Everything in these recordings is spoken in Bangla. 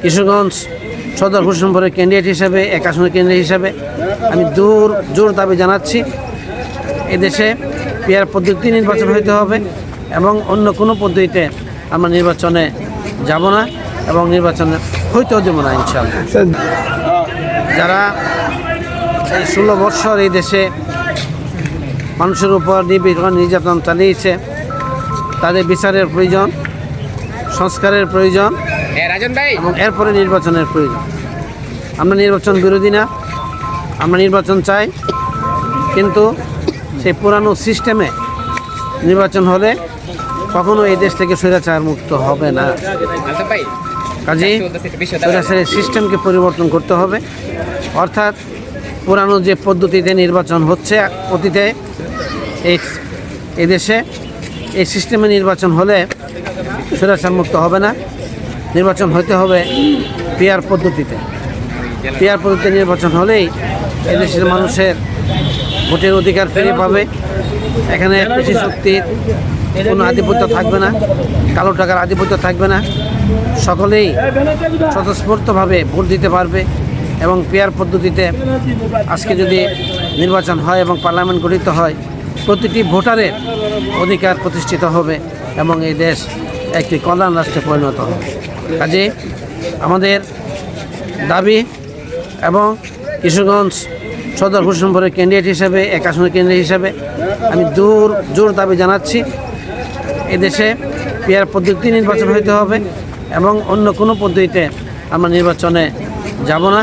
কিশোরগঞ্জ সদর হোসেনপুরের ক্যান্ডিডেট হিসাবে, এক আসনের ক্যান্ডিডেট হিসাবে আমি জোর দাবি জানাচ্ছি, এদেশে পিআর পদ্ধতি নির্বাচন হইতে হবে এবং অন্য কোনো পদ্ধতিতে আমরা নির্বাচনে যাব না এবং নির্বাচনে হইতেও দেব না ইনশাআল্লাহ। যারা এই 16 বৎসর এই দেশে মানুষের উপর নির্যাতন চালিয়েছে, তাদের বিচারের প্রয়োজন, সংস্কারের প্রয়োজন এবং এরপরে নির্বাচনের প্রয়োজন। আমরা নির্বাচন বিরোধী না, আমরা নির্বাচন চাই, কিন্তু সেই পুরানো সিস্টেমে নির্বাচন হলে কখনো এই দেশ থেকে স্বৈরাচার মুক্ত হবে না। কাজেই স্বৈরাচারের সিস্টেমকে পরিবর্তন করতে হবে, অর্থাৎ পুরানো যে পদ্ধতিতে নির্বাচন হচ্ছে অতীতে এই দেশে এই সিস্টেমে নির্বাচন হলে স্বৈরাচার মুক্ত হবে না। নির্বাচন হতে হবে পিআর পদ্ধতিতে। পিআর পদ্ধতিতে নির্বাচন হলেই এদেশের মানুষের ভোটের অধিকার ফিরে পাবে। এখানে পেশি শক্তির কোনো আধিপত্য থাকবে না, কালো টাকার আধিপত্য থাকবে না, সকলেই স্বতঃস্ফূর্তভাবে ভোট দিতে পারবে এবং পিআর পদ্ধতিতে আজকে যদি নির্বাচন হয় এবং পার্লামেন্ট গঠিত হয়, প্রতিটি ভোটারের অধিকার প্রতিষ্ঠিত হবে এবং এই দেশ একটি কল্যাণ রাষ্ট্রে পরিণত হবে। কাজে আমাদের দাবি এবং কিশোরগঞ্জ সদর হোসেনপুরের ক্যান্ডিডেট হিসাবে, এক আসনের ক্যান্ডিডেট হিসাবে আমি জোর দাবি জানাচ্ছি, এদেশে পিআর পদ্ধতি নির্বাচন হইতে হবে এবং অন্য কোনো পদ্ধতিতে আমরা নির্বাচনে যাব না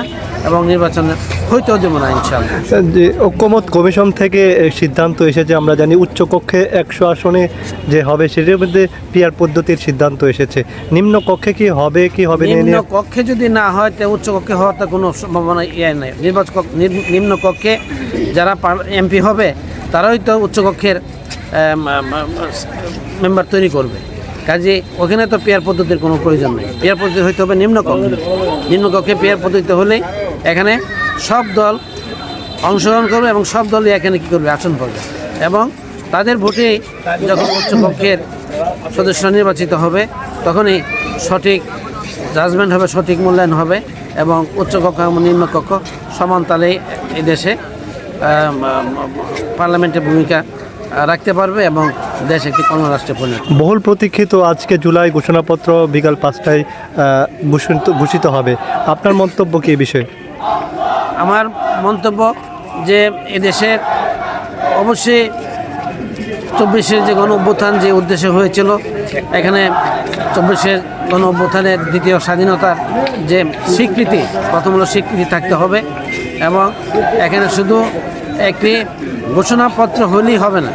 এবং নির্বাচনে হইতেও দেব না ইনশাআল্লাহ। যে ঐক্যমত কমিশন থেকে সিদ্ধান্ত এসেছে, আমরা জানি উচ্চকক্ষে 100 আসনে যে হবে সেটার মধ্যে পিআর পদ্ধতির সিদ্ধান্ত এসেছে। নিম্ন কক্ষে কি হবে নিম্ন কক্ষে যদি না হয় তো উচ্চ কক্ষে হওয়ার তো কোনো সম্ভাবনা নেই। নিম্ন কক্ষে যারা এমপি হবে তারাই তো উচ্চকক্ষের মেম্বার তৈরি করবে। কাজে ওখানে তো পিআর পদ্ধতির কোনো প্রয়োজন নেই। পিআর পদ্ধতি হইতে হবে নিম্ন কক্ষে পিআর পদ্ধতি হলে এখানে সব দল অংশগ্রহণ করবে এবং সব দলই এখানে কী করবে, আসন পাবে এবং তাদের ভোটে যখন উচ্চকক্ষের সদস্য নির্বাচিত হবে তখনই সঠিক জাজমেন্ট হবে, সঠিক মূল্যায়ন হবে এবং উচ্চকক্ষ এবং নিম্নকক্ষ সমান তালেই এই দেশে পার্লামেন্টের ভূমিকা রাখতে পারবে এবং দেশ একটি কর্মরাষ্ট্রে পরিণত। বহুল প্রতীক্ষিত আজকে জুলাই ঘোষণাপত্র বিকাল 5টায় ঘোষিত হবে, আপনার মন্তব্য কী এই বিষয়ে? আমার মন্তব্য যে এদেশের অবশ্যই 24-এর যে গণ অভ্যুত্থান যে উদ্দেশ্যে হয়েছিল, এখানে 24-এর গণ অভ্যুত্থানের দ্বিতীয় স্বাধীনতার যে স্বীকৃতি, প্রথম হলো স্বীকৃতি থাকতে হবে এবং এখানে শুধু একটি ঘোষণাপত্র হলেই হবে না।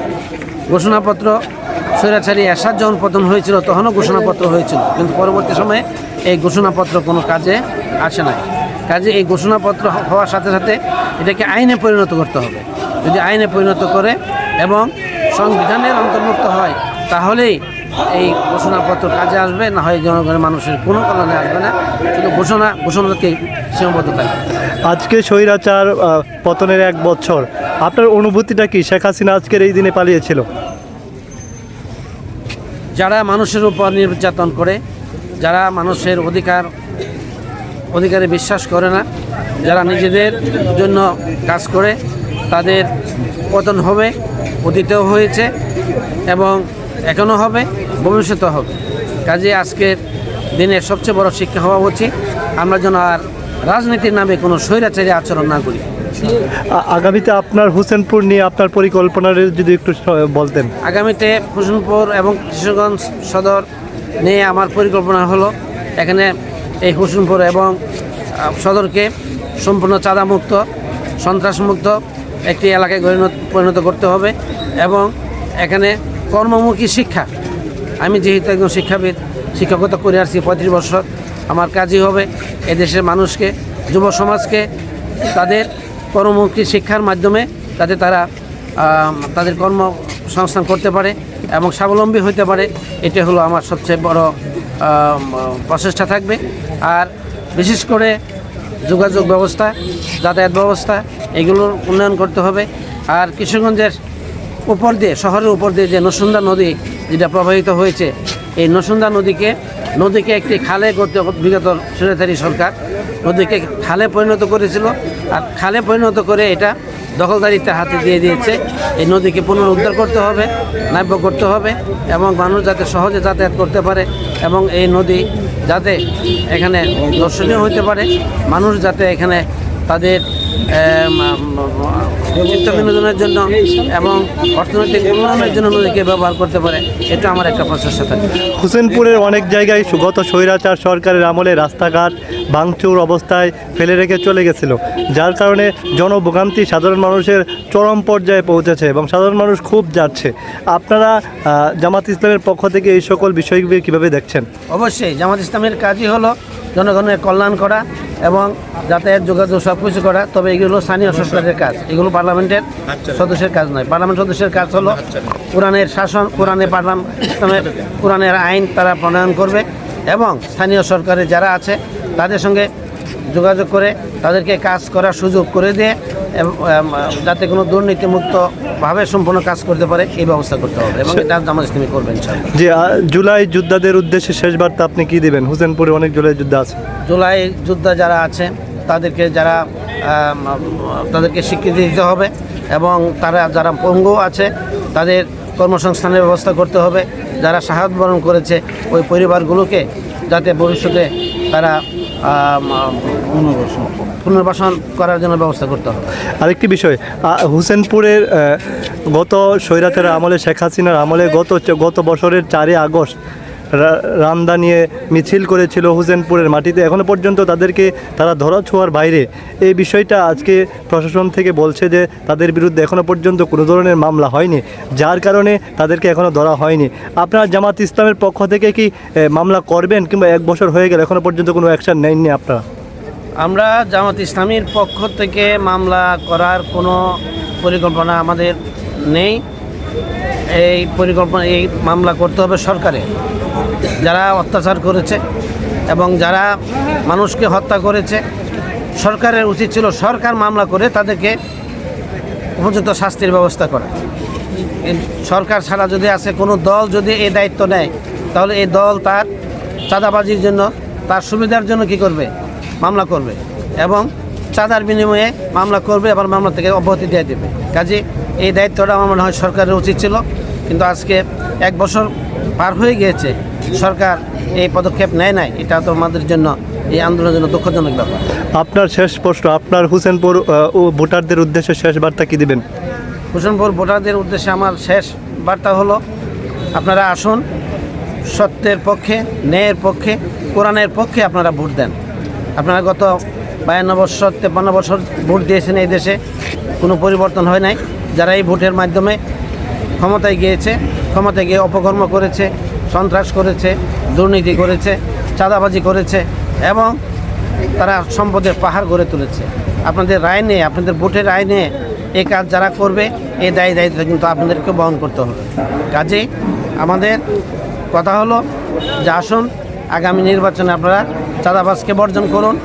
ঘোষণাপত্র স্বৈরাচারী এরশাদ যখন পতন হয়েছিল তখনও ঘোষণাপত্র হয়েছিল, কিন্তু পরবর্তী সময়ে এই ঘোষণাপত্র কোনো কাজে আসে না। কাজে এই ঘোষণাপত্র হওয়ার সাথে সাথে এটাকে আইনে পরিণত করতে হবে। যদি আইনে পরিণত করে এবং সংবিধানের অন্তর্ভুক্ত হয় তাহলেই এই ঘোষণাপত্র কাজে আসবে, না হয় জনগণের মানুষের কোনো কল্যাণে আসবে না, শুধু ঘোষণাকে সীমাবদ্ধ থাকবে। আজকে স্বৈরাচার পতনের 1 বছর, আপনার অনুভূতিটা কি? শেখ হাসিনা আজকের এই দিনে পালিয়েছিল। যারা মানুষের উপর নির্যাতন করে, যারা মানুষের অধিকারে বিশ্বাস করে না, যারা নিজেদের জন্য কাজ করে, তাদের পতন হবে, অতীতেও হয়েছে এবং এখনও হবে, ভবিষ্যতেও হবে। কাজে আজকের দিনের সবচেয়ে বড় শিক্ষা হওয়া উচিত আমরা যেন আর রাজনীতির নামে কোনো স্বৈরাচারী আচরণ না করি। আগামীতে আপনার হোসেনপুর নিয়ে আপনার পরিকল্পনার যদি একটু বলতেন। আগামীতে হোসেনপুর এবং কিশোরগঞ্জ সদর নিয়ে আমার পরিকল্পনা হলো এখানে এই হোসেনপুর এবং সদরকে সম্পূর্ণ চাঁদামুক্ত, সন্ত্রাসমুক্ত একটি এলাকায় পরিণত করতে হবে এবং এখানে কর্মমুখী শিক্ষা, আমি যেহেতু একজন শিক্ষাবিদ, শিক্ষকতা করে আসছি 35 বছর, আমার কাজই হবে এদেশের মানুষকে, যুব সমাজকে তাদের কর্মমুখী শিক্ষার মাধ্যমে যাতে তারা তাদের কর্মসংস্থান করতে পারে এবং স্বাবলম্বী হতে পারে, এটা হলো আমার সবচেয়ে বড় প্রচেষ্টা থাকবে। আর বিশেষ করে যোগাযোগ ব্যবস্থা, যাতায়াত ব্যবস্থা, এগুলোর উন্নয়ন করতে হবে। আর কিশোরগঞ্জের উপর দিয়ে, শহরের উপর দিয়ে যে নরসুন্দা নদী যেটা প্রবাহিত হয়েছে, এই নরসুন্দা নদীকে নদীকে একটি খালে করতে বিগত স্বৈরাচারী সরকার নদীকে খালে পরিণত করেছিল, আর খালে পরিণত করে এটা দখলদারিত্বের হাতে দিয়ে দিয়েছে। এই নদীকে পুনরুদ্ধার করতে হবে, নাব্য করতে হবে এবং মানুষ যাতে সহজে যাতায়াত করতে পারে এবং এই নদী যাতে এখানে দর্শনীয় হতে পারে, মানুষ যাতে এখানে তাদের চিত্ত বিনোদনের জন্য এবং অর্থনৈতিক উন্নয়নের জন্য নদীকে ব্যবহার করতে পারে, এটা আমার একটা প্রচেষ্টা থাকে। হোসেনপুরের অনেক জায়গায় গত স্বৈরাচার সরকারের আমলে রাস্তাঘাট ভাঙচুর অবস্থায় ফেলে রেখে চলে গেছিল, যার কারণে জনভোগান্তি সাধারণ মানুষের চরম পর্যায়ে পৌঁছেছে এবং সাধারণ মানুষ খুব যাচ্ছে। আপনারা জামাত ইসলামের পক্ষ থেকে এই সকল বিষয়গুলি কীভাবে দেখছেন? অবশ্যই জামাত ইসলামের কাজই হলো জনগণের কল্যাণ করা এবং যাতায়াত যোগাযোগ সব কিছু করা। তবে এগুলো স্থানীয় সরকারের কাজ, এগুলো পার্লামেন্টের সদস্যের কাজ নয়। পার্লামেন্ট সদস্যের কাজ হলো কোরআনের শাসন, কোরআনের আইন তারা প্রণয়ন করবে এবং স্থানীয় সরকারের যারা আছে তাদের সঙ্গে যোগাযোগ করে তাদেরকে কাজ করার সুযোগ করে দিয়ে যাতে কোনো দুর্নীতিমুক্তভাবে সম্পূর্ণ কাজ করতে পারে এই ব্যবস্থা করতে হবে এবং এটা জামাত ইসলামী করবেন ইনশাআল্লাহ। যে জুলাই যোদ্ধাদের উদ্দেশ্যে শেষ বার্তা আপনি কি দিবেন? হোসেনপুরে অনেক জুলাই যোদ্ধা আছে। জুলাই যোদ্ধা যারা আছে তাদেরকে স্বীকৃতি দিতে হবে এবং যারা পঙ্গু আছে তাদের কর্মসংস্থানের ব্যবস্থা করতে হবে। যারা শাহাদাত বরণ করেছে ওই পরিবারগুলোকে যাতে ভবিষ্যতে তারা পুনর্বাসন করার জন্য ব্যবস্থা করতে হবে। আরেকটি বিষয়, হোসেনপুরের গত স্বৈরাচারের আমলে শেখ হাসিনার আমলে গত বছরের 4 আগস্ট রামদা নিয়ে মিছিল করেছিল হোসেনপুরের মাটিতে, এখনও পর্যন্ত তাদেরকে তারা ধরাছোঁয়ার বাইরে। এই বিষয়টা আজকে প্রশাসন থেকে বলছে যে তাদের বিরুদ্ধে এখনও পর্যন্ত কোনো ধরনের মামলা হয়নি, যার কারণে তাদেরকে এখনও ধরা হয়নি। আপনারা জামাত ইসলামের পক্ষ থেকে কি মামলা করবেন, কিংবা 1 বছর হয়ে গেলে এখনও পর্যন্ত কোনো অ্যাকশন নেননি আপনারা? আমরা জামাত ইসলামীর পক্ষ থেকে মামলা করার কোনো পরিকল্পনা আমাদের নেই। এই মামলা করতে হবে সরকারের, যারা অত্যাচার করেছে এবং যারা মানুষকে হত্যা করেছে। সরকারের উচিত ছিল সরকার মামলা করে তাদেরকে উপযুক্ত শাস্তির ব্যবস্থা করা। সরকার ছাড়া যদি আছে কোনো দল যদি এই দায়িত্ব নেয়, তাহলে এই দল তার চাঁদাবাজির জন্য, তার সুবিধার জন্য কি করবে? মামলা করবে এবং চাঁদার বিনিময়ে মামলা করবে, আবার মামলা থেকে অব্যাহতি দিয়ে দেবে। কাজে এই দায়িত্বটা আমার মনে হয় সরকারের উচিত ছিল, কিন্তু আজকে 1 বছর পার হয়ে গিয়েছে, সরকার এই পদক্ষেপ নেয় নাই। এটা তো আমাদের জন্য, এই আন্দোলনের জন্য দুঃখজনক ব্যাপার। আপনার শেষ প্রশ্ন, আপনার হোসেনপুর ভোটারদের উদ্দেশ্যে শেষ বার্তা কী দিবেন? হোসেনপুর ভোটারদের উদ্দেশ্যে আমার শেষ বার্তা হলো, আপনারা আসুন, সত্যের পক্ষে, ন্যায়ের পক্ষে, কোরআনের পক্ষে আপনারা ভোট দেন। আপনারা গত 52 বছর 53 বছর ভোট দিয়েছেন, এই দেশে কোনো পরিবর্তন হয় নাই। যারা এই ভোটের মাধ্যমে ক্ষমতায় গিয়ে অপকর্ম করেছে, সন্ত্রাস করেছে, দুর্নীতি করেছে, চাঁদাবাজি করেছে এবং তারা সম্পদের পাহাড় গড়ে তুলেছে। আপনাদের রায় নিয়ে, আপনাদের ভোটের রায় নিয়ে এই কাজ যারা করবে, এই দায়িত্ব কিন্তু আপনাদেরকে বহন করতে হবে। কাজেই আমাদের কথা হলো যে আসুন, আগামী নির্বাচনে আপনারা চাঁদাবাজকে বর্জন করুন,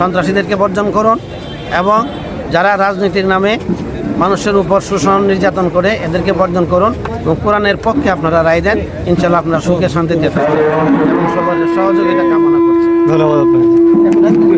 সন্ত্রাসীদেরকে বর্জন করুন এবং যারা রাজনীতির নামে মানুষের উপর শোষণ নির্যাতন করে এদেরকে বর্জন করুন এবং কোরআনের পক্ষে আপনারা রায় দেন। ইনশাআল্লাহ আপনারা সুখে শান্তিতে থাকবেন এবং সবার সহযোগিতা কামনা করছি। ধন্যবাদ আপনাকে।